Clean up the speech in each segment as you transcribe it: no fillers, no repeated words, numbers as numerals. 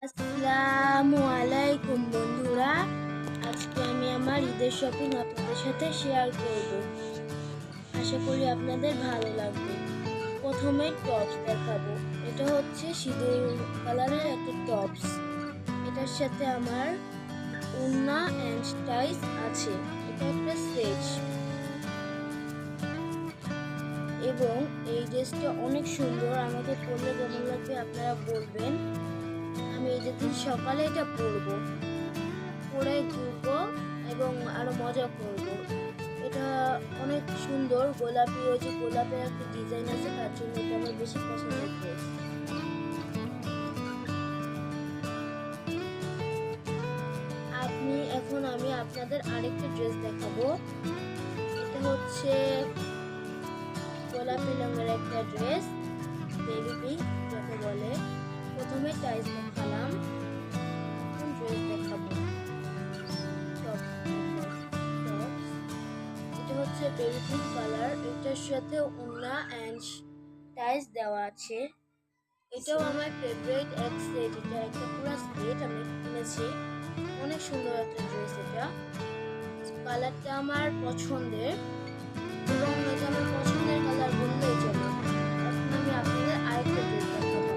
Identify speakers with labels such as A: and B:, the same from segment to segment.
A: আসসালামু আলাইকুম বন্ধুরা। আজকে আমি আমার ঈদের শপিং আপনাদের সাথে শেয়ার করব। আশা করি আপনাদের ভালো লাগবে। প্রথমে টপস দেখাবো। এটা হচ্ছে সিঁদুর কালারের একটা টপস। এটার সাথে আমার ওড়না অ্যান্ড টাইস আছে। এটা একটা সেট এবং এই ড্রেসটা অনেক সুন্দর। আমাকে পরলে কেমন লাগবে আপনারা বলবেন। আমি ঈদের দিন সকালে এটা পরবো, পরে ঘুরবো এবং আরো মজা করব। এটা অনেক সুন্দর, গোলাপি, ওই যে গোলাপের একটা ডিজাইন আছে, তার জন্য এটা আমার বেশি পছন্দের ড্রেস। আমি আপনাদের আরেকটা ড্রেস দেখাবো। এটা হচ্ছে গোলাপি রঙের একটা ড্রেস, বেবি পিঙ্ক যাকে বলে। প্রথমে টাইস দেখালাম, ড্রেস দেখাবো। এটা হচ্ছে বেবি পিঙ্ক কালার। এটার সাথে ওড়না অ্যান্ড টাইস দেওয়া আছে। এটাও আমার ফেভারিট এক সেট। এটা একটা পুরো সেট আমি কিনেছি। অনেক সুন্দর একটা ড্রেস। এটা কালারটা আমার পছন্দের এবং এটা আমার পছন্দের কালার বললেই চলে। এখন আমি আপনাদের আরেকটা ড্রেস দেখাবো।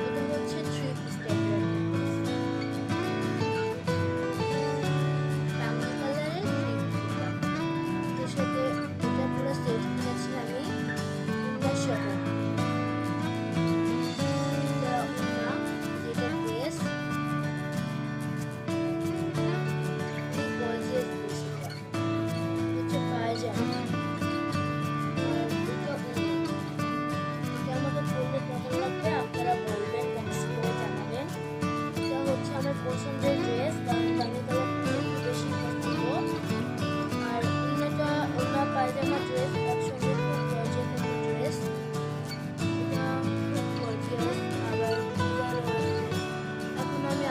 A: এটা হচ্ছে থ্রি পিস টাইপের কামিজ কালারের থ্রি পিস। এটার সাথে এটা পুরো সেট কিনেছি আমি ওড়না সহ। পছন্দের ড্রেস, কারণ বাঙালি কালারটা একটু বেশি পছন্দ। আর ওড়না পায়জামা ড্রেস একসঙ্গে খুব গর্জিয়াস একটা ড্রেস। এটা খুব গর্জিয়াস, আবার এখন আমি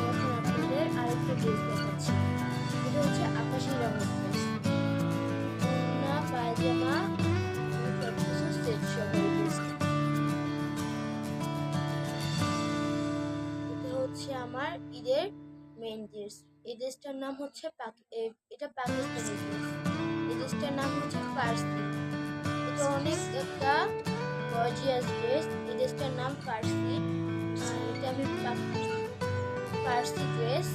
A: এখন আপনাদের আরেকটা ড্রেস দেখাচ্ছি। এটা হচ্ছে আকাশি রঙের ড্রেস, ওড়না পায়জামা সবকিছু সেট সহ এই ড্রেসটা। আমার ঈদের মেইন ড্রেস। এই ড্রেসটার নাম হচ্ছে এটা পাকিস্তানি ড্রেস। এই ড্রেসটার নাম হচ্ছে ফার্সি। এটা অনেক একটা গর্জিয়াস ড্রেস। এই ড্রেসটার নাম ফার্সি। এটা আমি ফার্সি ড্রেস।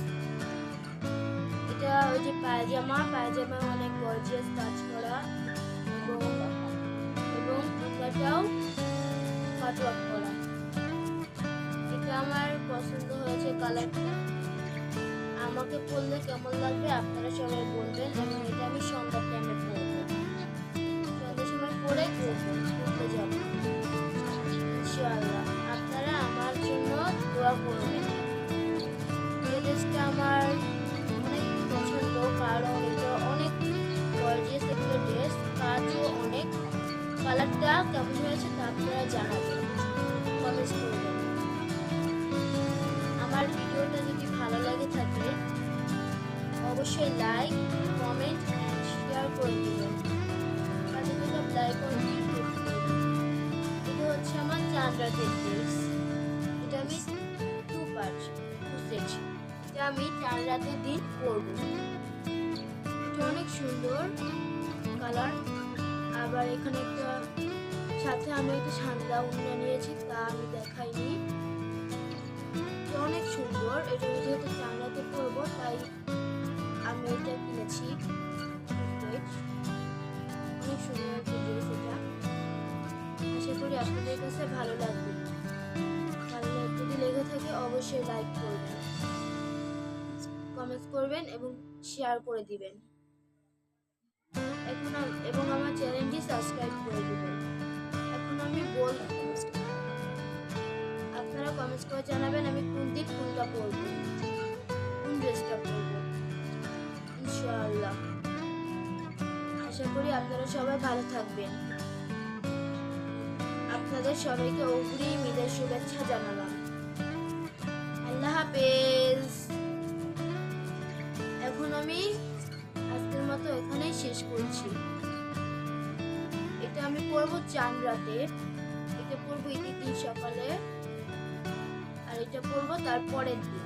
A: এটা ওই যে পায়জামা অনেক গর্জিয়াস কাজ করা এবং ওটাও কাটওয়ার্ক করা। এটা আমার পছন্দ হয়েছে কালারটা। আমাকে পরলে কেমন লাগবে আপনারা সবাই বলবেন এবং এটা আমি সন্ধ্যার টাইমে পরবো। সন্ধ্যার সময় পরে ঘুরতে যাব ইনশাআল্লাহ। আপনারা আমার জন্য দোয়া করবেন। এই ড্রেসটা আমার অনেক পছন্দ, কারণ এটা অনেক গর্জিয়াস একটা ড্রেস, কাজও অনেক। কালারটা কেমন হয়েছে তা আপনারা জানাবেন, কমেন্ট করবেন। আমার ভিডিওটা যদি ভালো লাগে থাকে অবশ্যই লাইক, কমেন্ট এন্ড শেয়ার করে দিবেন। সাথে সাথে লাইক ও ক্লিক করতে দিবেন। এটা হচ্ছে আমার 4 রাতের ড্রেস। এটা আমি টু সেট। এটা আমি 4 রাতের দিন পরবো। এটা অনেক সুন্দর কালার। আবার এখানে একটা সাথে আমি একটা সাদা ওড়না নিয়েছি, তা আমি দেখাইনি। অনেক সুন্দর। এটা যেহেতু চামড়াতে পরবো তাই আমি এটা কিনেছি। অনেক সুন্দর একটা ড্রেস এটা। আশা করি আপনাদের কাছে ভালো লাগবে। যদি লেগে থাকে অবশ্যই লাইক করবেন, কমেন্ট করবেন এবং শেয়ার করে দিবেন। এবং আমার চ্যানেলটি সাবস্ক্রাইব করে দিবেন। এখন আমি বলবো, আপনারা কমেন্টস করে জানাবেন আমি কোন দিন কোনটা পরবো, কোন ড্রেসটা পরবো ইনশাআল্লাহ। আশা করি আপনারা সবাই ভালো থাকবেন। আপনাদের সবাইকে অগ্রিম ঈদের শুভেচ্ছা জানালাম। আল্লাহ হাফেজ। এখন আমি আজকের মতো এখানেই শেষ করছি। এটা আমি পরবো 4 রাতে। এটা পরবো ঈদের দিন সকালে। এটা পরবো তারপরের দিন।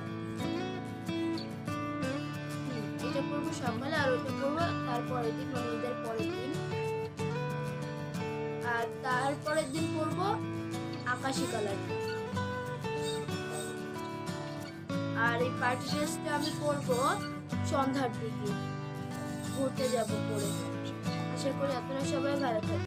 A: এটা পরবো সকালে আর ওটা পরবো তারপরের দিন, মানে ঈদের পরের দিন। আর তারপরের দিন পরবো আকাশি কালার। আর এই পার্টি ড্রেসটা আমি পরবো সন্ধ্যার দিকে, ঘুরতে যাবো পরে। আশা করি আপনারা সবাই ভালো থাকবেন।